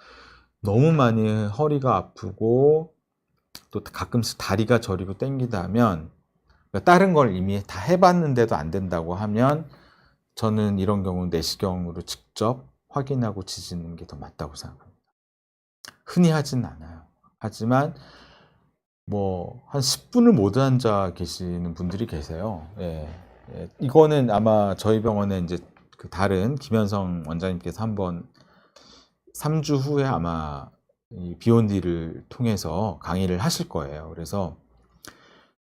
너무 많이 허리가 아프고 또 가끔씩 다리가 저리고 땡기다 하면, 그러니까 다른 걸 이미 다 해봤는데도 안 된다고 하면 저는 이런 경우는 내시경으로 직접 확인하고 지지는 게 더 맞다고 생각합니다. 흔히 하진 않아요. 하지만 뭐 한 10분을 못 앉아 계시는 분들이 계세요. 예. 예. 이거는 아마 저희 병원에 이제 그 다른 김현성 원장님께서 한번 3주 후에 아마 이 비욘디를 통해서 강의를 하실 거예요. 그래서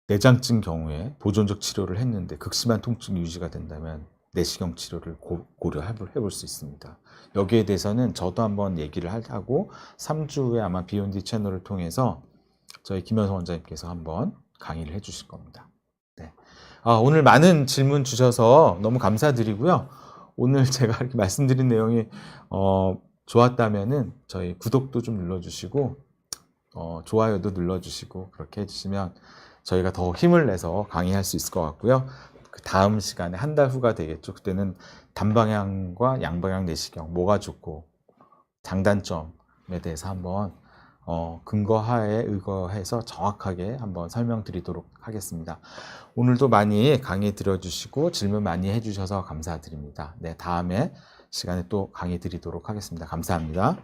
내장증 경우에 보존적 치료를 했는데 극심한 통증이 유지가 된다면 내시경 치료를 고려해볼 수 있습니다. 여기에 대해서는 저도 한번 얘기를 하고 3주 후에 아마 비욘디 채널을 통해서 저희 김현성 원장님께서 한번 강의를 해주실 겁니다. 네. 오늘 많은 질문 주셔서 너무 감사드리고요. 오늘 제가 이렇게 말씀드린 내용이 좋았다면은 저희 구독도 좀 눌러주시고 좋아요도 눌러주시고 그렇게 해주시면 저희가 더 힘을 내서 강의할 수 있을 것 같고요. 그 다음 시간에 한 달 후가 되겠죠. 그때는 단방향과 양방향 내시경 뭐가 좋고 장단점에 대해서 한번 근거하에 의거해서 정확하게 한번 설명드리도록 하겠습니다. 오늘도 많이 강의 들어주시고 질문 많이 해주셔서 감사드립니다. 네, 다음에 시간에 또 강의 드리도록 하겠습니다. 감사합니다.